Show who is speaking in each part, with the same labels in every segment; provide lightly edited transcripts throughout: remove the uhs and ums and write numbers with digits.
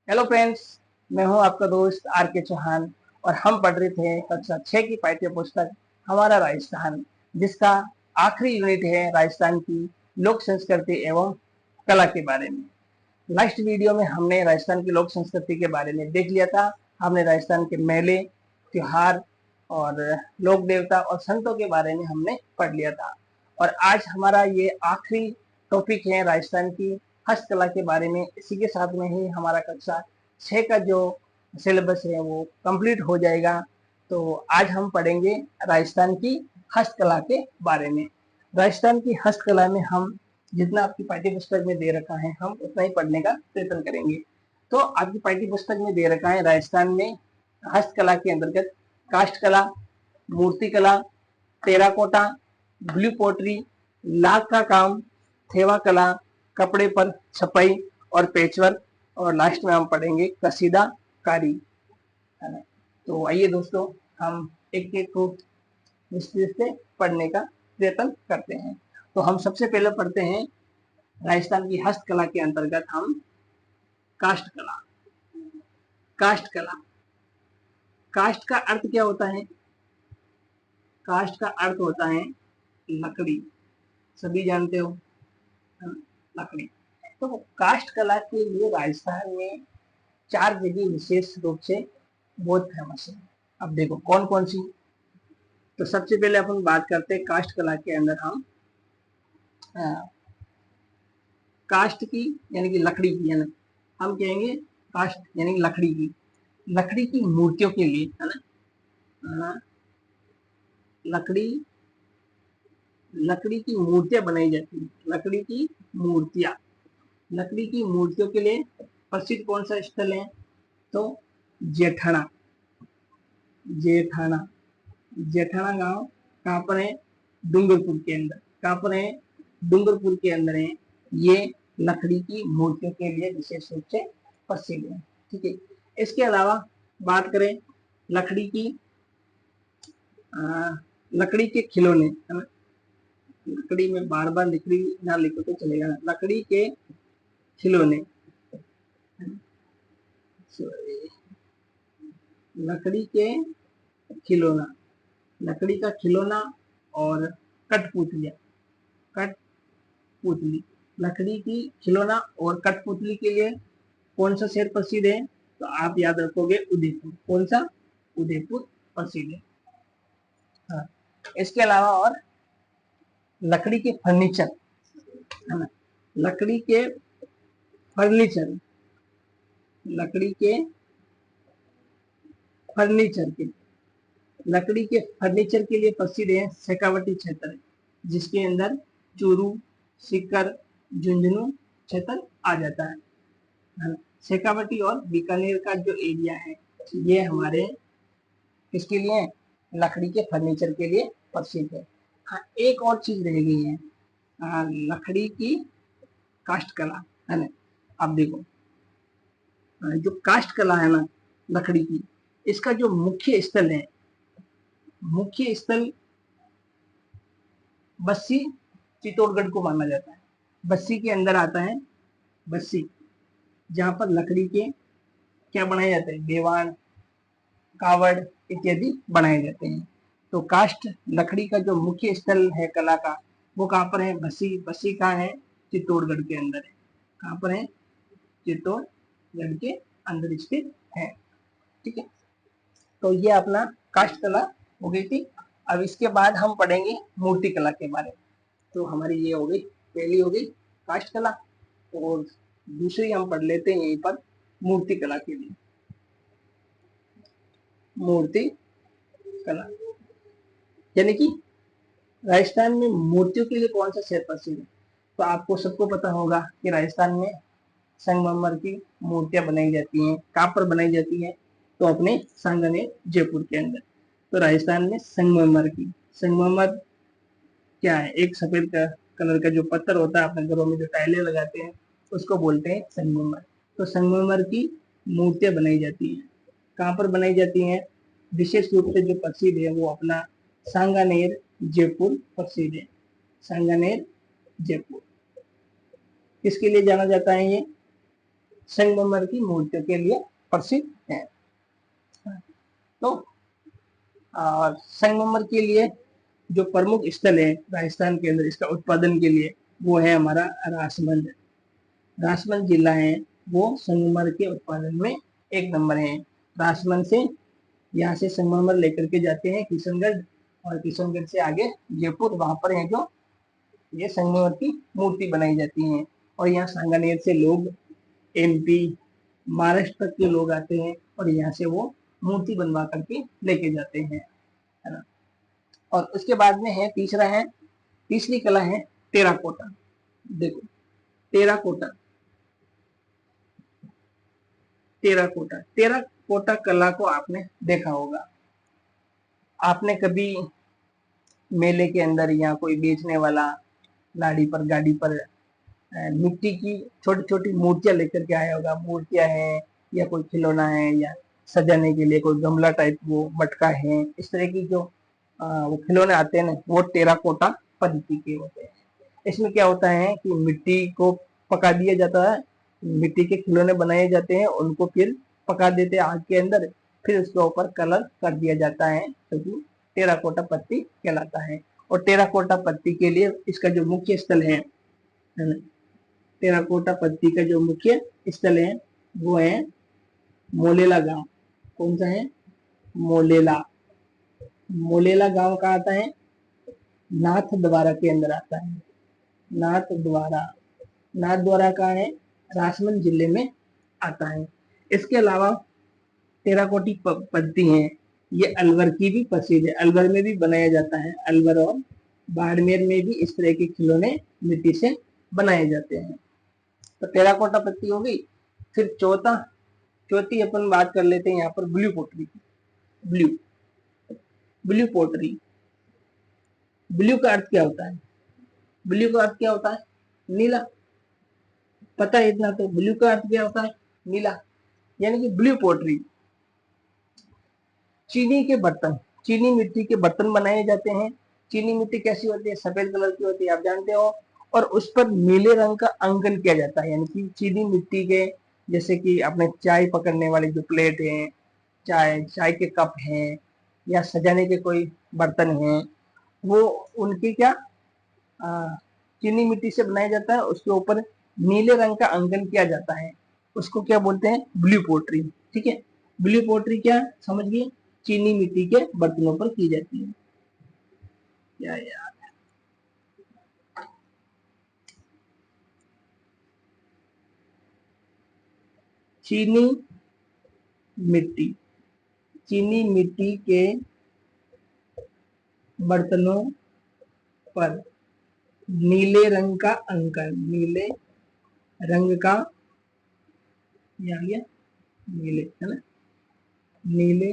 Speaker 1: Hello friends, मैं हूं आपका दोस्त आर के चौहान और हम पढ़ रहे थे कक्षा 6 की पाठ्य पुस्तक हमारा राजस्थान, जिसका आखिरी यूनिट है राजस्थान की लोक संस्कृति एवं कला के बारे में। लास्ट वीडियो में हमने राजस्थान की लोक संस्कृति के बारे में देख लिया था। हमने राजस्थान के मेले, त्योहार और लोक देवता और संतों के बारे में हमने पढ़ लिया था। और आज हमारा ये आखिरी टॉपिक है राजस्थान की हस्तकला के बारे में। इसी के साथ में ही हमारा कक्षा 6 का जो सिलेबस है वो कंप्लीट हो जाएगा। तो आज हम पढ़ेंगे राजस्थान की हस्तकला के बारे में। राजस्थान की हस्तकला में हम जितना आपकी पाठ्य पुस्तक में दे रखा है हम उतना ही पढ़ने का प्रयत्न करेंगे। तो आपकी पाठ्य पुस्तक में दे रखा है राजस्थान में हस्तकला के अंतर्गत काष्ठ कला, मूर्ति कला, टेराकोटा, ब्लू पोटरी, लाख का काम, थेवा कला, कपड़े पर छपाई और पेचवर्क, और लास्ट में हम पढ़ेंगे कसीदा कारी, है ना। तो आइए दोस्तों, हम एक एक को विस्तृत से पढ़ने का प्रयत्न करते हैं। तो हम सबसे पहले पढ़ते हैं राजस्थान की हस्तकला के अंतर्गत हम काष्ठ कला। काष्ठ कला, काष्ठ का अर्थ क्या होता है? काष्ठ का अर्थ होता है लकड़ी, सभी जानते हो, लकड़ी। तो काष्ठ कला के लिए राजस्थान में 4 जगह विशेष रूप से बहुत फेमस है। अब देखो कौन कौन सी। तो सबसे पहले अपन बात करते हैं काष्ठ कला के अंदर हम काष्ठ की यानी कि लकड़ी की, है ना, हम कहेंगे काष्ठ यानी कि लकड़ी की मूर्तियों के लिए, है ना, लकड़ी लकड़ी की मूर्तियां बनाई जाती है। लकड़ी की मूर्तियों के लिए प्रसिद्ध कौन सा स्थल है? तो जेठाना। जेठाना जेठाना गांव कहाँ पर है? डूंगरपुर के अंदर। कहाँ पर है? डूंगरपुर के अंदर है। ये लकड़ी की मूर्तियों के लिए विशेष रूप से प्रसिद्ध है। ठीक है। इसके अलावा बात करें लकड़ी की लकड़ी के खिलौने, है ना। लकड़ी में बार बार लकड़ी ना लिखो तो चलेगा ना। लकड़ी के खिलौने, लकड़ी के खिलौना, लकड़ी का खिलौना और कठपुतलियां। कठपुतली, लकड़ी की खिलौना और कठपुतली के लिए कौन सा शहर प्रसिद्ध है? तो आप याद रखोगे उदयपुर। कौन सा? उदयपुर प्रसिद्ध है। हाँ। इसके अलावा और लकड़ी के फर्नीचर, है ना, लकड़ी के फर्नीचर, लकड़ी के फर्नीचर के लकड़ी के फर्नीचर के लिए प्रसिद्ध है शेखावटी क्षेत्र, जिसके अंदर चूरू, सीकर, झुंझुनू क्षेत्र आ जाता है। शेखावटी और बीकानेर का जो एरिया है ये हमारे किसके लिए? लकड़ी के फर्नीचर के लिए प्रसिद्ध है। हाँ, एक और चीज रह गई है, लकड़ी की काष्ठ कला, है ना। अब देखो जो काष्ठ कला है ना लकड़ी की, इसका जो मुख्य स्थल बस्सी चित्तौड़गढ़ को माना जाता है। बस्सी के अंदर आता है, बस्सी, जहां पर लकड़ी के क्या बनाए जाते हैं? देवान, कावड़ इत्यादि बनाए जाते हैं। तो काष्ठ लकड़ी का जो मुख्य स्थल है कला का, वो कहाँ पर है? बस्सी। बस्सी कहाँ है? चित्तौड़गढ़ के अंदर है। कहाँ पर है? चित्तौड़गढ़ के अंदर स्थित है। ठीक है। तो ये अपना काष्ठ कला हो गई थी। अब इसके बाद हम पढ़ेंगे मूर्ति कला के बारे में। तो हमारी ये हो गई, पहली हो गई काष्ठ कला, और दूसरी हम पढ़ लेते हैं यहीं पर मूर्ति कला के लिए। मूर्ति कला यानी कि राजस्थान में मूर्तियों के लिए कौन सा शहर प्रसिद्ध है? तो आपको सबको पता होगा कि राजस्थान में संगमरमर की मूर्तियां बनाई जाती हैं। कहाँ पर बनाई जाती हैं? तो अपने सांगानेर जयपुर के अंदर। तो राजस्थान में संगमरमर क्या है? एक सफेद कलर का जो पत्थर होता है, अपने घरों में जो टाइलें लगाते हैं उसको बोलते हैं संगमरमर। तो संगमरमर की मूर्तियां बनाई जाती हैं। कहाँ पर बनाई जाती हैं? विशेष रूप से जो प्रसिद्ध है वो अपना सांगानेर जयपुर प्रसिद्ध है। सांगानेर जयपुर किसके लिए जाना जाता है? ये संगमरमर की मूर्तियों के लिए प्रसिद्ध है। तो और संगमरमर के लिए जो प्रमुख स्थल है राजस्थान के अंदर इसका उत्पादन के लिए, वो है हमारा राजसमंद। राजसमंद जिला है वो संगमरमर के उत्पादन में एक नंबर है। राजसमंद से यहाँ से संगमरमर लेकर के जाते हैं किशनगढ़, और किशनगढ़ से आगे जयपुर, वहां पर है जो ये संगमरमर की मूर्ति बनाई जाती है। और यहाँ सांगानेर से लोग, एमपी, महाराष्ट्र तक के लोग आते हैं और यहाँ से वो मूर्ति बनवा करके लेके जाते हैं, है ना। और उसके बाद में है तीसरी कला है टेराकोटा। देखो टेराकोटा टेराकोटा कला को आपने देखा होगा। आपने कभी मेले के अंदर या कोई बेचने वाला गाड़ी पर मिट्टी की छोटी छोटी मूर्तियां लेकर के आया होगा। मूर्तियां हैं या कोई खिलौना है या सजाने के लिए कोई गमला टाइप वो मटका है, इस तरह की जो वो खिलौने आते हैं ना, वो टेराकोटा पद्धति के होते हैं। इसमें क्या होता है कि मिट्टी को पका दिया जाता है, मिट्टी के खिलौने बनाए जाते हैं, उनको फिर पका देते हैं आग के अंदर, फिर उसके ऊपर कलर कर दिया जाता है, क्योंकि तो टेराकोटा पत्ती कहलाता है। और टेराकोटा पत्ती के लिए इसका जो मुख्य स्थल है ना, टेराकोटा पत्ती का जो मुख्य स्थल है वो है मोलेला गांव। कौन सा है? मोलेला। मोलेला गांव कहाँ आता है? नाथ द्वारा के अंदर आता है। नाथ द्वारा कहाँ है? राजसमंद जिले में आता है। इसके अलावा टेराकोटी पत्ती है, ये अलवर की भी प्रसिद्ध है, अलवर में भी बनाया जाता है। अलवर और बाड़मेर में भी इस तरह के खिलौने मिट्टी से बनाए जाते हैं। तो टेराकोटा पत्ती हो गई। फिर चौथी अपन बात कर लेते हैं यहाँ पर ब्लू पोटरी की। ब्लू पोटरी, ब्लू का अर्थ क्या होता है? ब्लू का अर्थ क्या होता है? नीला। पता है इतना तो, ब्लू का अर्थ क्या होता है? नीला। यानी कि ब्लू पोटरी, चीनी के बर्तन, चीनी मिट्टी के बर्तन बनाए जाते हैं। चीनी मिट्टी कैसी होती है? सफेद कलर की होती है, आप जानते हो। और उस पर नीले रंग का अंकन किया जाता है। यानी कि चीनी मिट्टी के, जैसे कि अपने चाय पकड़ने वाली जो प्लेट है, चाय के कप हैं, या सजाने के कोई बर्तन हैं, वो उनकी क्या चीनी मिट्टी से बनाया जाता है। उसके ऊपर नीले रंग का अंकन किया जाता है, उसको क्या बोलते हैं? Blue pottery. ठीक है, ब्लू पोट्री क्या समझ गए? चीनी मिट्टी के बर्तनों पर की जाती है। क्या यार, चीनी मिट्टी के बर्तनों पर नीले रंग का अंकन, नीले रंग का, नीले है ना, नीले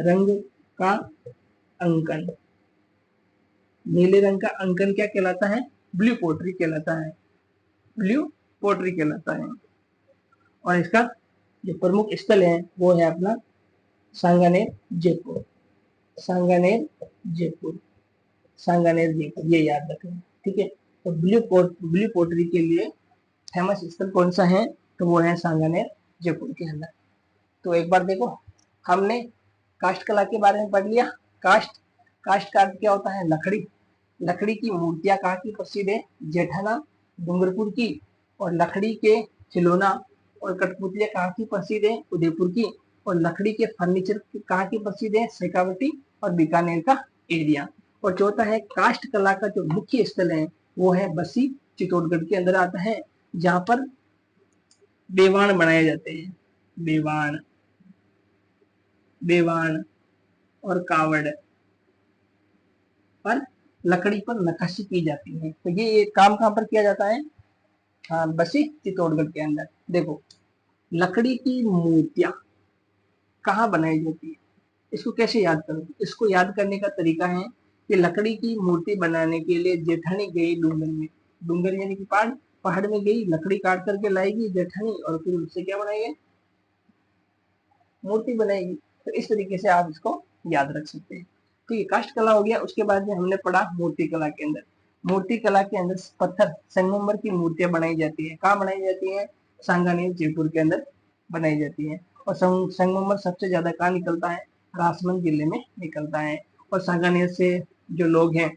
Speaker 1: रंग का अंकन। नीले रंग का अंकन क्या कहलाता है? ब्लू पोट्री कहलाता है। ब्लू पोट्री कहलाता है। और इसका जो प्रमुख स्थल है वो है अपना सांगानेर जयपुर। सांगानेर जयपुर, ये याद रखें। ठीक है, तो ब्लू पोट्री के लिए फेमस स्थल कौन सा है? तो वो है सांगानेर जयपुर के अंदर। तो एक बार देखो, हमने काष्ठ कला के बारे में पढ़ लिया। काष्ठ का अर्थ क्या होता है? लकड़ी की मूर्तियां कहाँ की प्रसिद्ध है? जेठाना, डूंगरपुर की। और लकड़ी के खिलौना और कठपुतलियां कहाँ की प्रसिद्ध है? उदयपुर की। और लकड़ी के फर्नीचर कहाँ की प्रसिद्ध है? शेखावटी और बीकानेर का एरिया। और चौथा है काष्ठ कला का जो मुख्य स्थल है वो है बसी, चित्तौड़गढ़ के अंदर आता है, जहां पर बेवाण बनाए जाते हैं। बेवाण और कावड़ पर लकड़ी पर नक्काशी की जाती है। तो ये काम कहाँ पर किया जाता है? हाँ, बसी चित्तौड़गढ़ के अंदर। देखो, लकड़ी की मूर्तियां कहाँ बनाई जाती है, इसको कैसे याद करो? इसको याद करने का तरीका है कि लकड़ी की मूर्ति बनाने के लिए जेठानी गई डूंगर में, डूंगर यानी कि पहाड़ में गई, लकड़ी काट करके लाएगी जेठानी, और फिर उससे क्या बनाएगी? मूर्ति बनाएगी। तो इस तरीके से आप इसको याद रख सकते हैं। तो ये काष्ठ कला हो गया। उसके बाद में हमने पढ़ा मूर्ति कला के अंदर। मूर्ति कला के अंदर पत्थर, संगमरमर की मूर्तियां बनाई जाती है। कहाँ बनाई जाती है? सांगानेर जयपुर के अंदर बनाई जाती है। और संगमरमर सबसे ज्यादा कहाँ निकलता है? राजसमंद जिले में निकलता है। और सांगानेर से जो लोग हैं,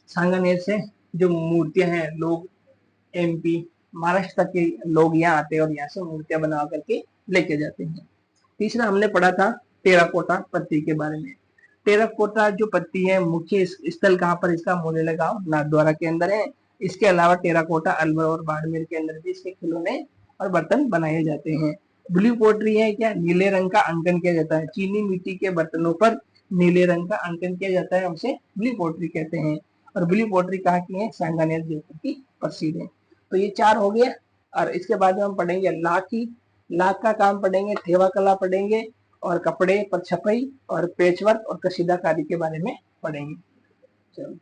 Speaker 1: सांगानेर से जो मूर्तियां हैं, लोग एमपी महाराष्ट्र तक के लोग यहाँ आते हैं और यहाँ से मूर्तियां बना करके लेके जाते हैं। तीसरा हमने पढ़ा था टेराकोटा पत्ती के बारे में। टेराकोटा जो पत्ती है, मुख्य स्थल कहाँ पर इसका? मोरेला गांव नाथद्वारा के अंदर है। इसके अलावा टेराकोटा अलवर और बाड़मेर के अंदर भी इसके खिलौने और बर्तन बनाए जाते हैं। ब्लू पोट्री है क्या? नीले रंग का अंकन किया जाता है। चीनी मिट्टी के बर्तनों पर नीले रंग का अंकन किया जाता है, उसे ब्लू पोट्री कहते हैं। और ब्लू पोट्री कहाँ की है? सांगानेर जयपुर की प्रसिद्ध है। तो ये 4 हो गया। और इसके बाद हम पढ़ेंगे लाखी। लाख का काम पढ़ेंगे, थेवा कला पढ़ेंगे, और कपड़े पर छपाई और पेचवर्क और कशीदाकारी के बारे में पढ़ेंगे। चलो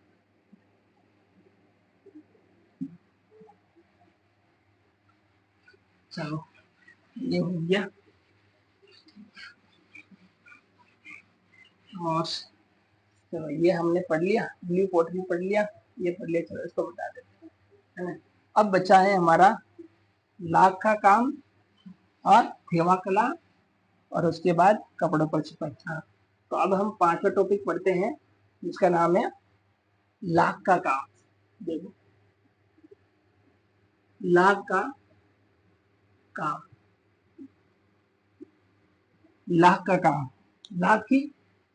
Speaker 1: चलो ये हो गया। और चलो ये हमने पढ़ लिया, ब्लू पोट्री पढ़ लिया, ये पढ़ लिया। चलो इसको बता देते हैं, है ना। अब बचा है हमारा लाख का काम और थेवा कला, और उसके बाद कपड़ों पर छपाई। हाँ, तो अब हम 5वां टॉपिक पढ़ते हैं, जिसका नाम है लाख का काम। देखो, लाख का काम, लाख का काम, लाख की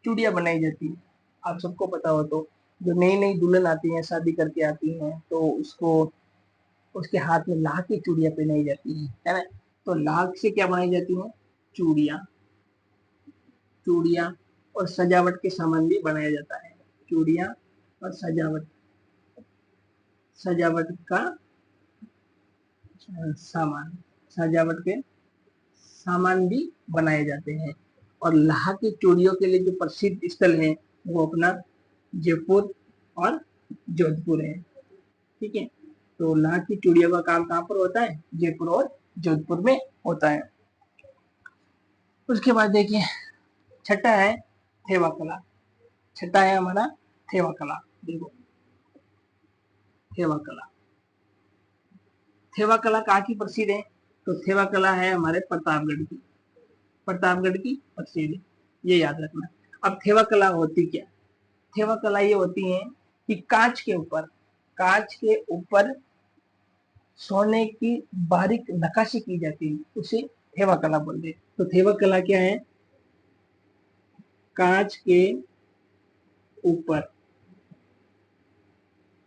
Speaker 1: चूड़ियां बनाई जाती है। आप सबको पता हो तो, जो नई नई दुल्हन आती है, शादी करके आती हैं, तो उसको उसके हाथ में लाख की चूड़ियां पहनाई जाती है ना। तो लाख से क्या बनाई जाती है? चूड़ियां, चूड़ियां और सजावट के सामान भी बनाया जाता है। चूड़ियां और सजावट, सजावट का सामान, सजावट के सामान भी बनाए जाते हैं। और लाह की चूड़ियों के लिए जो प्रसिद्ध स्थल है, वो अपना जयपुर और जोधपुर है। ठीक है, तो लाह की चूड़ियों का काम कहाँ पर होता है? जयपुर और जोधपुर में होता है। उसके बाद देखिए, छठा है थेवा कला। छठा है हमारा थेवा कला। देखो, थेवा कला, थेवा कला कहाँ की प्रसिद्ध है? तो थेवा कला है हमारे प्रतापगढ़ की, प्रतापगढ़ की प्रसिद्ध, ये याद रखना। अब थेवा कला होती क्या? थेवा कला ये होती है कि कांच के ऊपर, कांच के ऊपर सोने की बारीक नक्काशी की जाती है, उसे थेवा कला बोलते हैं। तो थेवा कला क्या है? कांच के ऊपर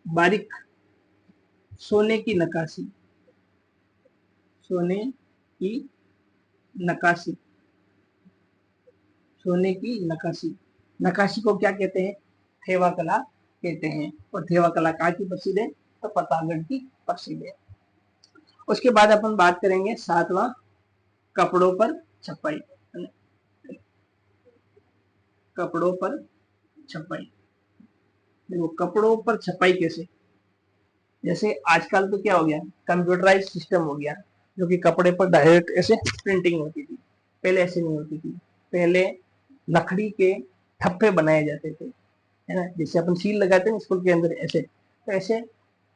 Speaker 1: बारीक सोने की नक्काशी, सोने की नक्काशी, सोने की नक्काशी, नक्काशी को क्या कहते हैं? थेवा कला कहते हैं। और थेवा कला कहाँ की प्रसिद्ध है? तो प्रतापगढ़ की प्रसिद्ध है। उसके बाद अपन बात करेंगे 7वां, कपड़ों पर छपाई। कपड़ों पर छपाई, देखो कपड़ों पर छपाई कैसे? जैसे आजकल तो क्या हो गया, कंप्यूटराइज सिस्टम हो गया, जो कि कपड़े पर डायरेक्ट ऐसे प्रिंटिंग होती थी। पहले ऐसे नहीं होती थी। पहले लकड़ी के ठप्पे बनाए जाते थे, है ना, जैसे अपन सील लगाते हैं स्कूल के अंदर, ऐसे तो ऐसे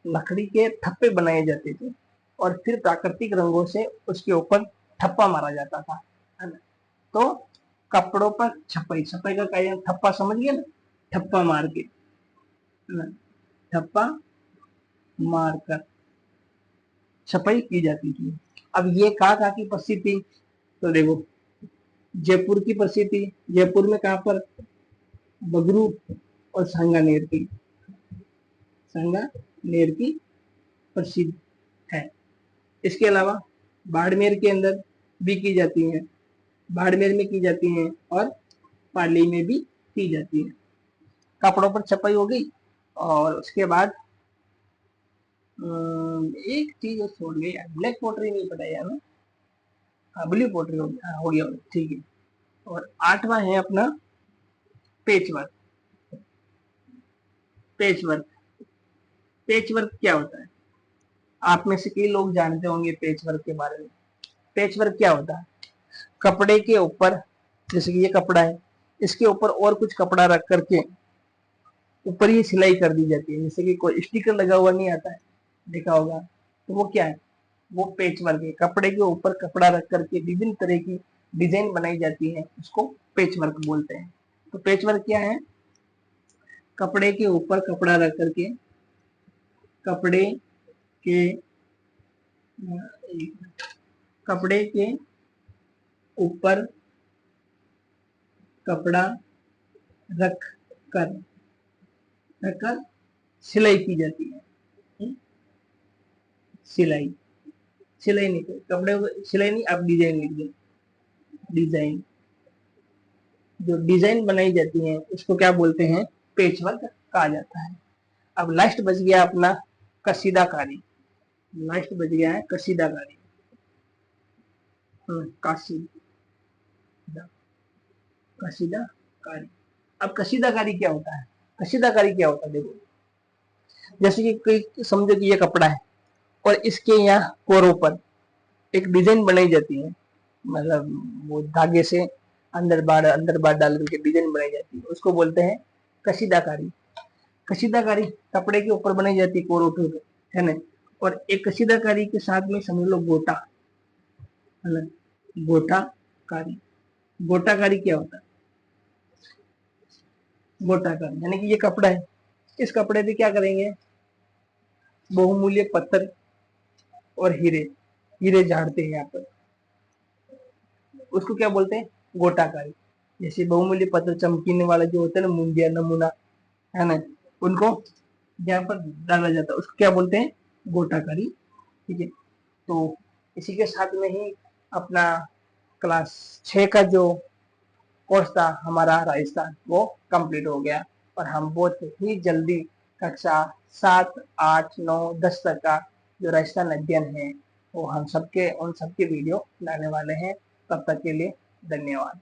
Speaker 1: लकड़ी के ठप्पे बनाए जाते थे, और फिर प्राकृतिक रंगों से उसके ऊपर ठप्पा मारा जाता था, है ना। तो कपड़ों पर छपाई, छपाई का क्या? ठप्पा समझ गए ना, ठप्पा मार के, है ना, ठप्पा मारकर छपाई की जाती थी। अब ये कहाँ की प्रसिद्ध थी? तो देखो, जयपुर की प्रसिद्ध थी। जयपुर में कहाँ पर? बगरू और सांगानेर की, सांगानेर की प्रसिद्ध है। इसके अलावा बाड़मेर के अंदर भी की जाती है, बाड़मेर में की जाती है, और पाली में भी की जाती है। कपड़ों पर छपाई हो गई। और उसके बाद एक चीज और छोड़ गई, ब्लैक पोट्री नहीं पता यार ना। हाँ, ब्लू पोट्री हो गया, हाँ, हो गया, ठीक है। और 8वां है अपना पेचवर्क। पेचवर्क, पेचवर्क क्या होता है? आप में से कई लोग जानते होंगे पेचवर्क के बारे में। पेचवर्क क्या होता है? कपड़े के ऊपर, जैसे कि ये कपड़ा है, इसके ऊपर और कुछ कपड़ा रख करके ऊपर ही सिलाई कर दी जाती है। जैसे कि कोई स्टिकर लगा हुआ नहीं आता है, देखा होगा, तो वो क्या है? वो पेच वर्क है। कपड़े के ऊपर कपड़ा रख करके विभिन्न तरह की डिजाइन बनाई जाती है, उसको पेच वर्क बोलते हैं। तो पेच वर्क क्या है? कपड़े के ऊपर कपड़ा रख करके कपड़े के कपड़े के ऊपर कपड़ा रख कर सिलाई की जाती है। सिलाई सिलाई नहीं, कपड़े को सिलाई नहीं, आप डिजाइन लिख दें। डिजाइन, जो डिजाइन बनाई जाती है उसको क्या बोलते हैं? पेच वर्क कहा जाता है। अब लास्ट बच गया अपना कसीदाकारी। लास्ट बच गया है कसीदाकारी। कसीदाकारी। अब कसीदाकारी क्या होता है? कसीदाकारी क्या होता है? देखो, जैसे कि कोई समझो कि ये कपड़ा है और इसके यहाँ कोरों पर एक डिजाइन बनाई जाती है, मतलब वो धागे से अंदर बाहर डाल करके डिजाइन बनाई जाती है, उसको बोलते हैं कसीदाकारी। कसीदाकारी कपड़े के ऊपर बनाई जाती है कोरों पे, है ना। और एक कसीदाकारी के साथ में समझ लो गोटा, है ना। गोटाकारी। गोटाकारी क्या होता है? गोटाकारी यानी कि ये कपड़ा है, इस कपड़े पे क्या करेंगे? बहुमूल्य पत्थर और हीरे हीरे झाड़ते हैं यहाँ पर, उसको क्या बोलते हैं? गोटाकारी। जैसे बहुमूल्य पत्थर चमकीने वाला जो होता है ना, मुंदिया नमूना, है ना, उनको यहाँ पर डाला जाता है, उसको क्या बोलते हैं? गोटाकारी। ठीक है। तो इसी के साथ में ही अपना क्लास 6 का जो कोर्स था हमारा राजस्थान, वो कंप्लीट हो गया और हम बहुत ही जल्दी कक्षा 7, 8, 9, 10 तक का जो राजस्थान अध्ययन है वो हम सबके उन सबके वीडियो लाने वाले हैं। तब तक के लिए धन्यवाद।